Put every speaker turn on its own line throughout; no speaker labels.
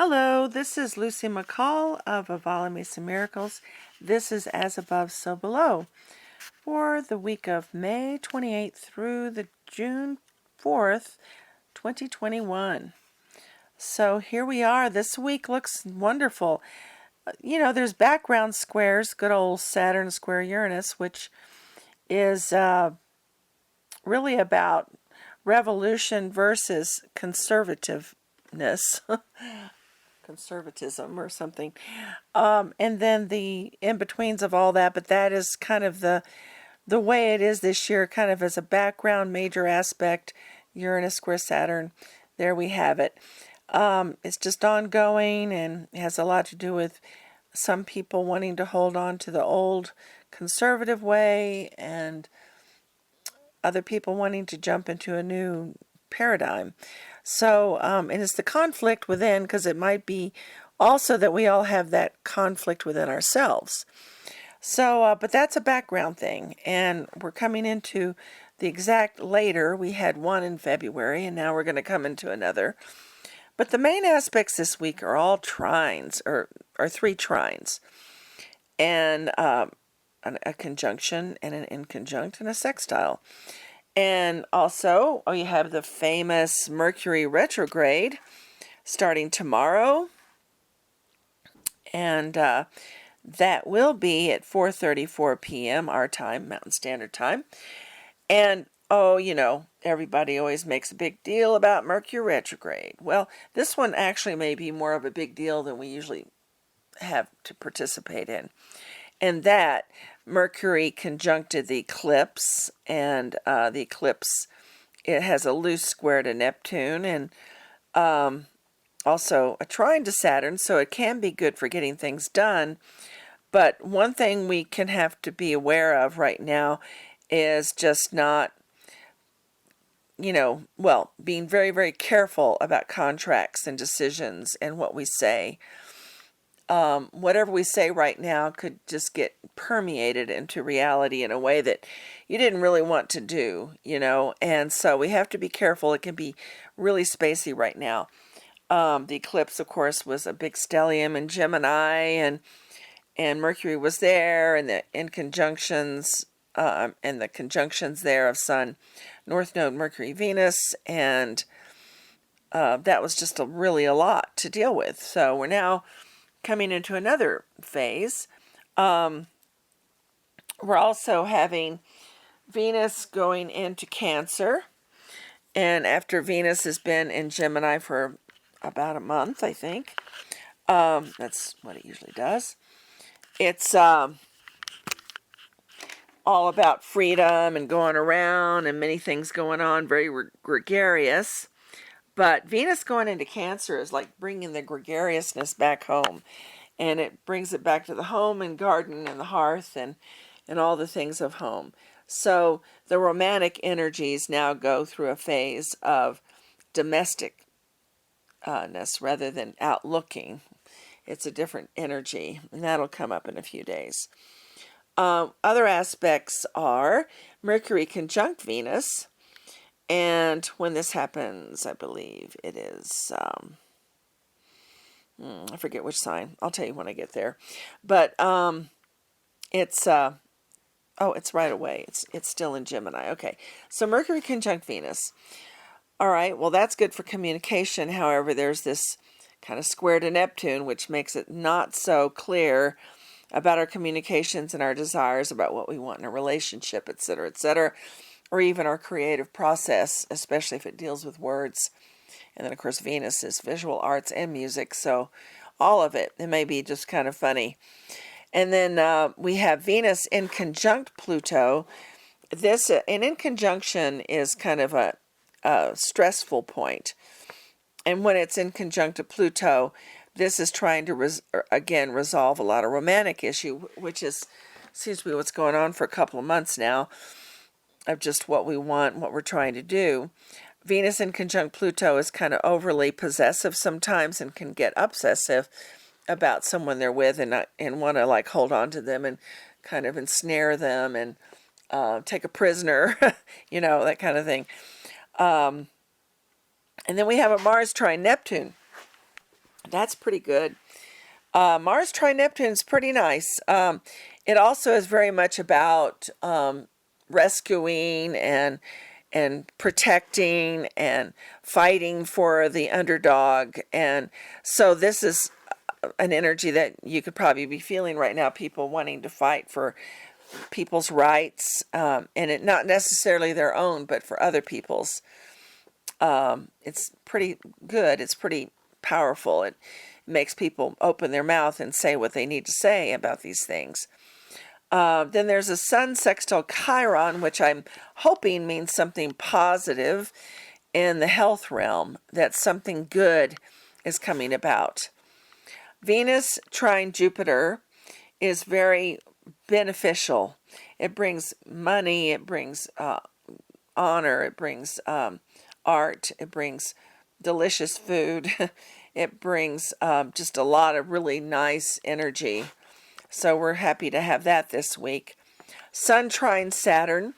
Hello, this is Lucy McCall of Avala Me Some Miracles. This is As Above, So Below for the week of May 28th through the June 4th, 2021. So here we are. This week looks wonderful. There's background squares, good old Saturn square Uranus, which is really about revolution versus conservatism or something. And then the in-betweens of all that, but that is kind of the way it is this year, kind of as a background major aspect, Uranus square Saturn. There we have it. It's just ongoing and has a lot to do with some people wanting to hold on to the old conservative way and other people wanting to jump into a new paradigm. So, and it's the conflict within, because it might be also that we all have that conflict within ourselves. So, but that's a background thing, and we're coming into the exact later. We had one in February, and now we're going to come into another. But the main aspects this week are all trines, or three trines, and a conjunction, and an inconjunct, and a sextile. And also, you have the famous Mercury Retrograde starting tomorrow. And that will be at 4:34 p.m. our time, Mountain Standard Time. And, everybody always makes a big deal about Mercury Retrograde. Well, this one actually may be more of a big deal than we usually have to participate in. And that Mercury conjuncted the eclipse, and the eclipse, it has a loose square to Neptune, and also a trine to Saturn, so it can be good for getting things done. But one thing we can have to be aware of right now is just not, being very, very careful about contracts and decisions and what we say. Whatever we say right now could just get permeated into reality in a way that you didn't really want to do, and so we have to be careful. It can be really spacey right now. The eclipse, of course, was a big stellium in Gemini, and Mercury was there, and the conjunctions there of Sun, North Node, Mercury, Venus, and that was just really a lot to deal with. So we're now coming into another phase. We're also having Venus going into Cancer, and after Venus has been in Gemini for about a month, I think. That's what it usually does. It's all about freedom and going around and many things going on, very gregarious. But Venus going into Cancer is like bringing the gregariousness back home. And it brings it back to the home and garden and the hearth and all the things of home. So the romantic energies now go through a phase of domesticness rather than outlooking. It's a different energy, and that'll come up in a few days. Other aspects are Mercury conjunct Venus. And when this happens, I believe it is, I forget which sign. I'll tell you when I get there. But it's right away. It's still in Gemini. Okay, so Mercury conjunct Venus. All right, well, that's good for communication. However, there's this kind of square to Neptune, which makes it not so clear about our communications and our desires about what we want in a relationship, etc., or even our creative process, especially if it deals with words. And then, of course, Venus is visual arts and music, so all of it. It may be just kind of funny. And then we have Venus in conjunct Pluto. This, and in conjunction is kind of a stressful point. And when it's in conjunct to Pluto, this is trying to, resolve a lot of romantic issue, which seems to be what's going on for a couple of months now, of just what we want, what we're trying to do. Venus in conjunct Pluto is kind of overly possessive sometimes and can get obsessive about someone they're with and want to like hold on to them and kind of ensnare them and take a prisoner, that kind of thing. And then we have a Mars trine Neptune. That's pretty good. Mars trine Neptune is pretty nice. It also is very much about rescuing and protecting and fighting for the underdog. And so this is an energy that you could probably be feeling right now, people wanting to fight for people's rights, and it not necessarily their own, but for other people's. It's pretty good. It's pretty powerful. It makes people open their mouth and say what they need to say about these things. Then there's a Sun sextile Chiron, which I'm hoping means something positive in the health realm, that something good is coming about. Venus trine Jupiter is very beneficial. It brings money, it brings honor, it brings art, it brings delicious food, it brings just a lot of really nice energy. So we're happy to have that this week. Sun trine Saturn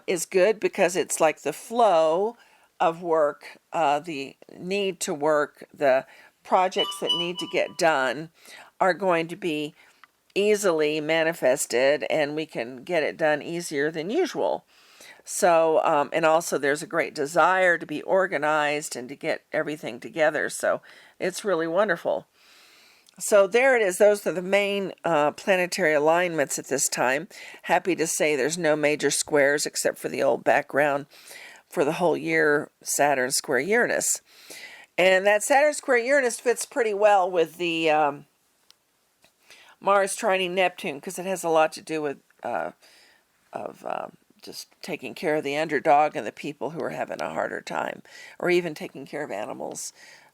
is good because it's like the flow of work, the need to work, the projects that need to get done are going to be easily manifested, and we can get it done easier than usual. So, and also there's a great desire to be organized and to get everything together. So it's really wonderful. So there it is. Those are the main planetary alignments at this time. Happy to say there's no major squares except for the old background for the whole year, Saturn square Uranus. And that Saturn square Uranus fits pretty well with the Mars trining Neptune, because it has a lot to do with just taking care of the underdog and the people who are having a harder time, or even taking care of animals,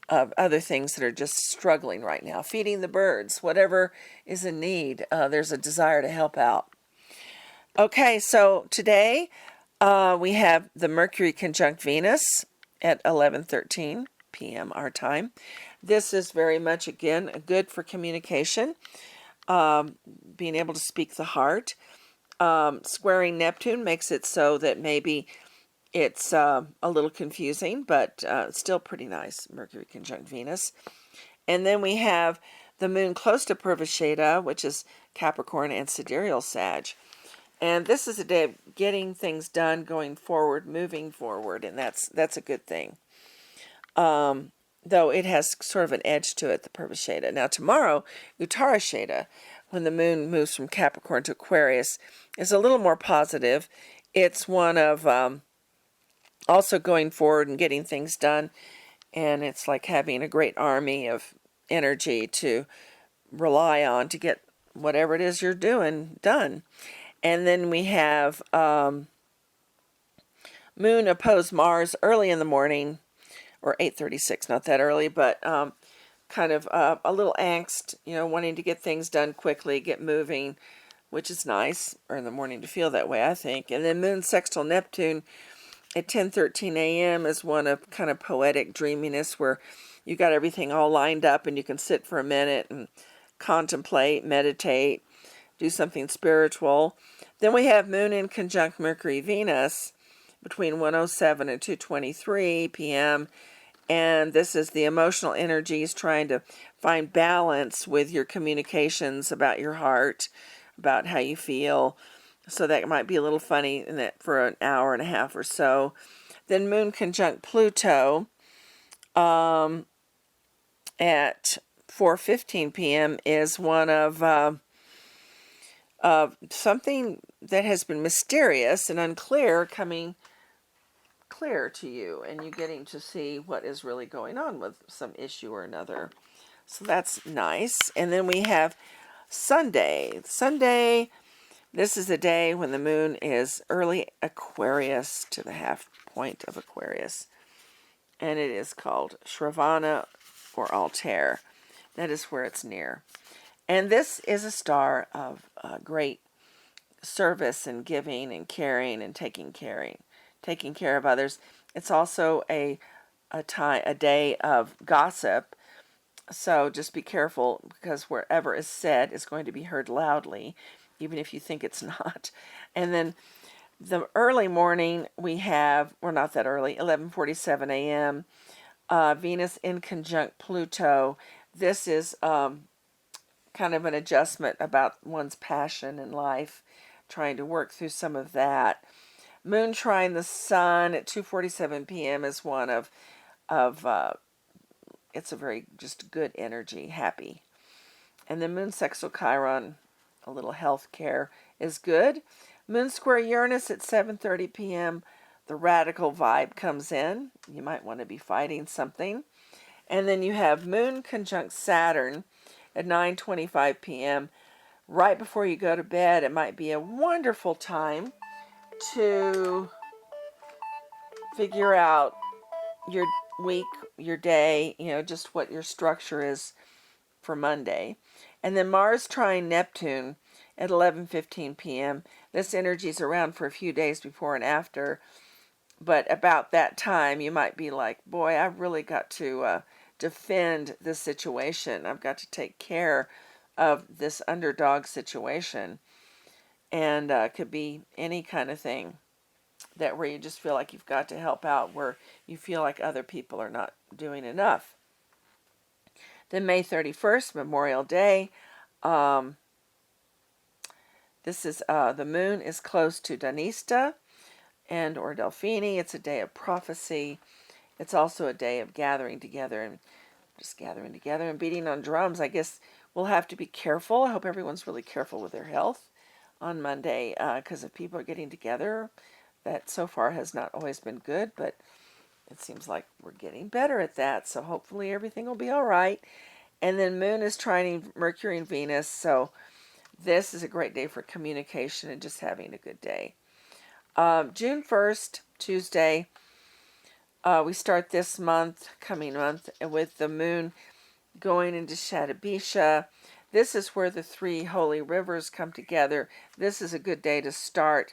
of other things that are just struggling right now, feeding the birds, whatever is in need. There's a desire to help out. Okay, so today we have the Mercury conjunct Venus at 11:13 p.m. our time. This is very much, again, good for communication, being able to speak the heart. Squaring Neptune makes it so that maybe it's a little confusing, but still pretty nice, Mercury conjunct Venus. And then we have the moon close to Purvasheta, which is Capricorn and sidereal Sag. And this is a day of getting things done, going forward, moving forward, and that's a good thing. Though it has sort of an edge to it, the Purvasheta. Now tomorrow, Uttarasheta, when the moon moves from Capricorn to Aquarius, is a little more positive. It's one of also going forward and getting things done, and it's like having a great army of energy to rely on to get whatever it is you're doing done. And then we have moon opposed Mars early in the morning, or 8:36, not that early, but kind of a little angst, wanting to get things done quickly, get moving, which is nice, or in the morning to feel that way, I think. And then moon sextile Neptune at 10:13 a.m. is one of kind of poetic dreaminess, where you got everything all lined up and you can sit for a minute and contemplate, meditate, do something spiritual. Then we have moon in conjunct Mercury Venus between 1:07 and 2:23 p.m. And this is the emotional energies trying to find balance with your communications about your heart, about how you feel. So that might be a little funny in that for an hour and a half or so. Then moon conjunct Pluto at 4:15 p.m. is one of something that has been mysterious and unclear coming clear to you, and you getting to see what is really going on with some issue or another. So that's nice. And then we have Sunday. Sunday, this is a day when the moon is early Aquarius to the half point of Aquarius, and it is called Shravana or Altair. That is where it's near. And this is a star of great service and giving and caring and taking care of others. It's also a day of gossip. So just be careful, because wherever is said is going to be heard loudly, even if you think it's not. And then the early morning we have, or not that early, 11:47 a.m. Venus in conjunct Pluto. This is kind of an adjustment about one's passion in life, trying to work through some of that. Moon trine the Sun at 2:47 p.m. is one of it's a very just good energy, happy. And then Moon sextile Chiron, a little health care is good. Moon square Uranus at 7:30 p.m. The radical vibe comes in. You might want to be fighting something. And then you have Moon conjunct Saturn at 9:25 p.m. right before you go to bed. It might be a wonderful time to figure out your week, your day, just what your structure is for Monday. And then Mars trine Neptune at 11:15 p.m. This energy is around for a few days before and after, but about that time you might be like, boy, I've really got to defend this situation. I've got to take care of this underdog situation. And could be any kind of thing that where you just feel like you've got to help out, where you feel like other people are not doing enough. Then May 31st, Memorial Day. This is the moon is close to Danista and or Delphini. It's a day of prophecy. It's also a day of gathering together and just gathering together and beating on drums. I guess we'll have to be careful. I hope everyone's really careful with their health on Monday, because if people are getting together, that so far has not always been good, but it seems like we're getting better at that, so hopefully everything will be all right. And then Moon is trining Mercury and Venus, so this is a great day for communication and just having a good day. June 1st, Tuesday, we start this coming month, with the Moon going into Shatabisha. This is where the three holy rivers come together. This is a good day to start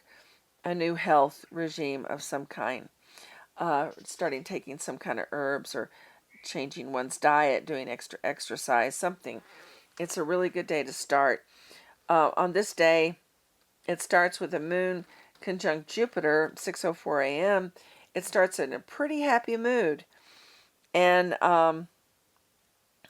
a new health regime of some kind. Starting taking some kind of herbs or changing one's diet, doing extra exercise, something. It's a really good day to start. On this day, it starts with the Moon conjunct Jupiter, 6:04 a.m. It starts in a pretty happy mood. And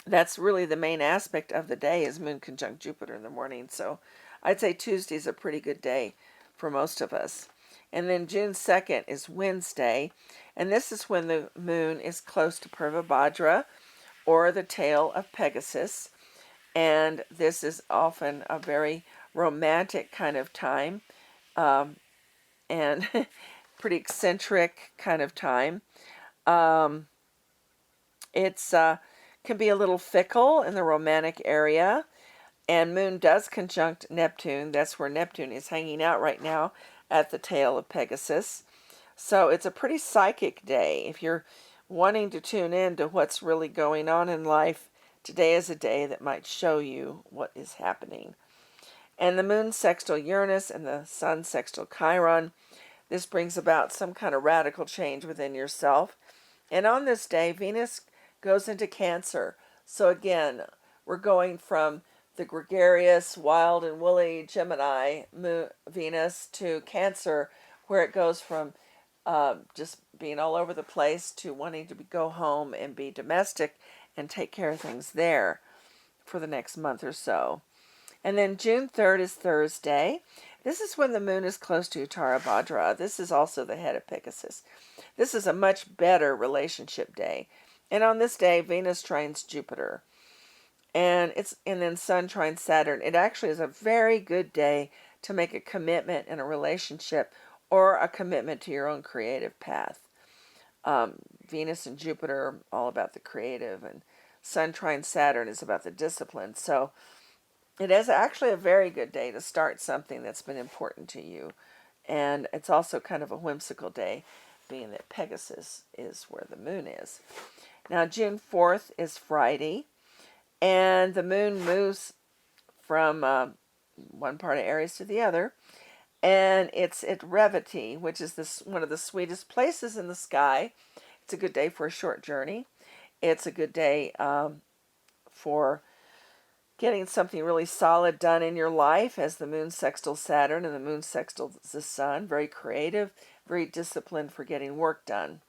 that's really the main aspect of the day, is Moon conjunct Jupiter in the morning. So I'd say Tuesday's a pretty good day for most of us. And then June 2nd is Wednesday, and this is when the moon is close to Purvabhadra, or the tail of Pegasus. And this is often a very romantic kind of time, and pretty eccentric kind of time. It's can be a little fickle in the romantic area. And Moon does conjunct Neptune. That's where Neptune is hanging out right now, at the tail of Pegasus. So it's a pretty psychic day. If you're wanting to tune in to what's really going on in life, today is a day that might show you what is happening. And the Moon sextile Uranus and the Sun sextile Chiron. This brings about some kind of radical change within yourself. And on this day, Venus goes into Cancer. So again, we're going from the gregarious, wild and woolly Gemini Venus to Cancer, where it goes from just being all over the place to wanting to go home and be domestic and take care of things there for the next month or so. And then June 3rd is Thursday. This is when the moon is close to Uttarabhadra. This is also the head of Pegasus. This is a much better relationship day. And on this day, Venus trines Jupiter. And then Sun trines Saturn. It actually is a very good day to make a commitment in a relationship, or a commitment to your own creative path. Venus and Jupiter are all about the creative, and Sun trines Saturn is about the discipline. So it is actually a very good day to start something that's been important to you. And it's also kind of a whimsical day, being that Pegasus is where the moon is. Now, June 4th is Friday. And the moon moves from one part of Aries to the other. And it's at Revati, which is one of the sweetest places in the sky. It's a good day for a short journey. It's a good day for getting something really solid done in your life, as the moon sextiles Saturn and the moon sextiles the sun. Very creative, very disciplined for getting work done.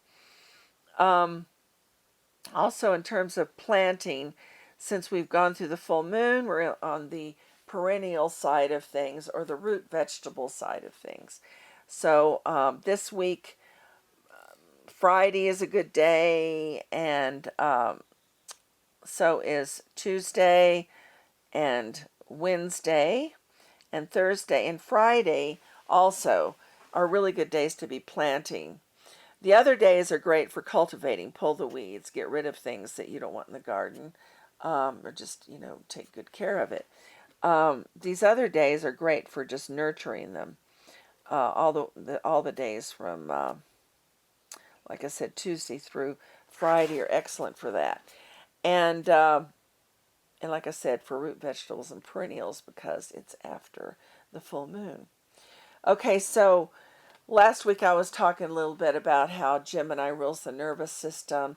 Also, in terms of planting, since we've gone through the full moon, we're on the perennial side of things, or the root vegetable side of things. So this week, Friday is a good day, and so is Tuesday and Wednesday and Thursday and Friday also are really good days to be planting. The other days are great for cultivating, pull the weeds, get rid of things that you don't want in the garden, or just, take good care of it. These other days are great for just nurturing them. All the days from, like I said, Tuesday through Friday are excellent for that. And like I said, for root vegetables and perennials, because it's after the full moon. Okay, so last week I was talking a little bit about how Gemini rules the nervous system.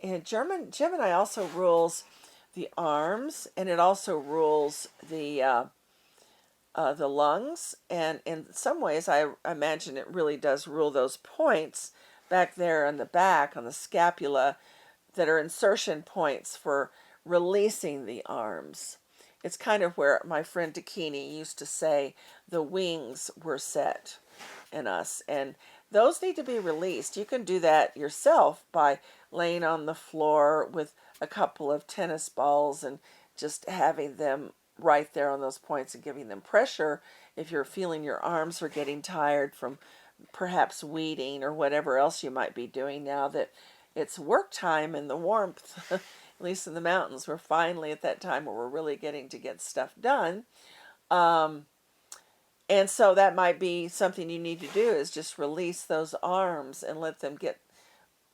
And Gemini also rules the arms, and it also rules the lungs. And in some ways, I imagine it really does rule those points back there in the back on the scapula that are insertion points for releasing the arms. It's kind of where my friend Dakini used to say the wings were set in us, and those need to be released. You can do that yourself by laying on the floor with a couple of tennis balls and just having them right there on those points and giving them pressure. If you're feeling your arms are getting tired from perhaps weeding or whatever else you might be doing now that it's work time in the warmth, at least in the mountains, we're finally at that time where we're really getting to get stuff done. And so that might be something you need to do, is just release those arms and let them get,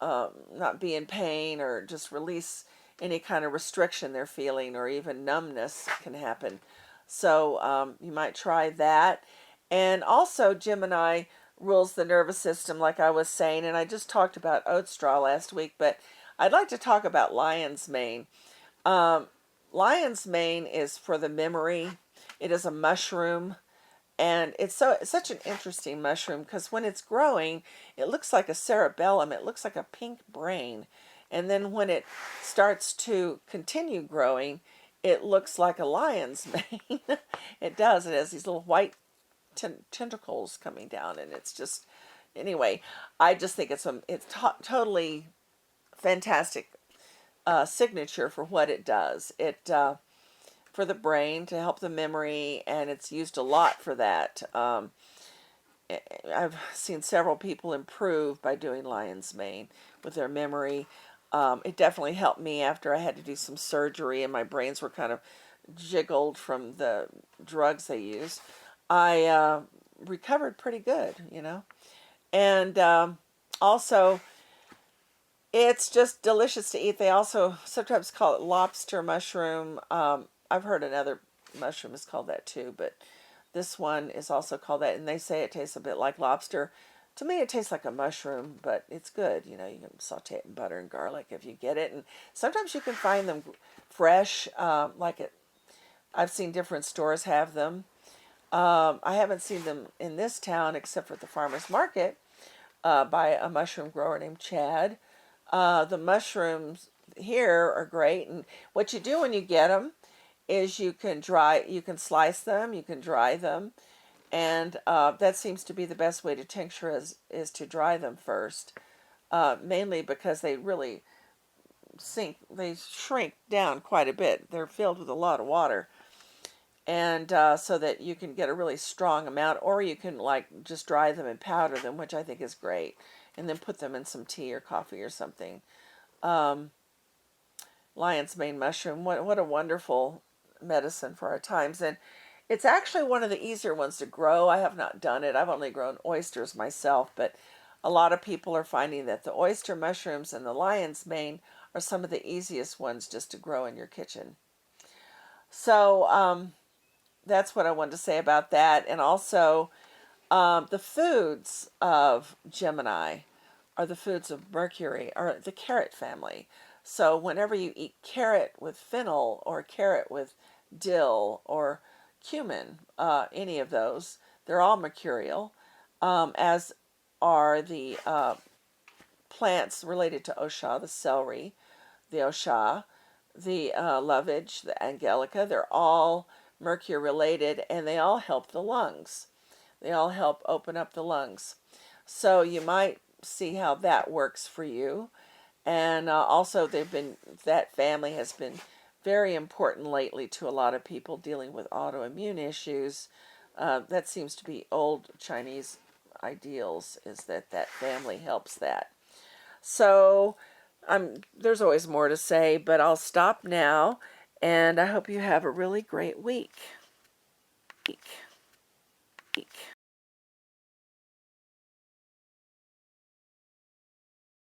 not be in pain, or just release any kind of restriction they're feeling, or even numbness can happen. So you might try that. And also Gemini rules the nervous system, like I was saying, and I just talked about oat straw last week, but I'd like to talk about lion's mane. Lion's mane is for the memory. It is a mushroom, and it's such an interesting mushroom because when it's growing, it looks like a cerebellum. It looks like a pink brain, and then when it starts to continue growing, it looks like a lion's mane. It does. It has these little white tentacles coming down, and it's just, anyway, I just think it's totally fantastic signature for what it does. It for the brain, to help the memory, and it's used a lot for that. I've seen several people improve by doing lion's mane with their memory. It definitely helped me after I had to do some surgery and my brains were kind of jiggled from the drugs they used. I recovered pretty good, And also, it's just delicious to eat. They also sometimes call it lobster mushroom. I've heard another mushroom is called that too, but this one is also called that, and they say it tastes a bit like lobster. To me, it tastes like a mushroom, but it's good. You can saute it in butter and garlic if you get it, and sometimes you can find them fresh. I've seen different stores have them. I haven't seen them in this town except for the farmer's market by a mushroom grower named Chad. The mushrooms here are great, and what you do when you get them is you can slice them, you can dry them, and that seems to be the best way to tincture is to dry them first, mainly because they really they shrink down quite a bit. They're filled with a lot of water. And so that you can get a really strong amount, or you can just dry them and powder them, which I think is great, and then put them in some tea or coffee or something. Lion's mane mushroom, what a wonderful medicine for our times, and it's actually one of the easier ones to grow. I have not done it. I've only grown oysters myself, but a lot of people are finding that the oyster mushrooms and the lion's mane are some of the easiest ones just to grow in your kitchen. So that's what I wanted to say about that. And also, the foods of Gemini are the foods of Mercury, or the carrot family. So whenever you eat carrot with fennel, or carrot with dill, or cumin, any of those, they're all mercurial, as are the plants related to Osha, the celery, the Osha, the Lovage, the Angelica. They're all Mercury related, and they all help the lungs. They all help open up the lungs. So you might see how that works for you. And also, that family has been very important lately to a lot of people dealing with autoimmune issues. That seems to be old Chinese ideals, is that family helps that. So there's always more to say, but I'll stop now, and I hope you have a really great week.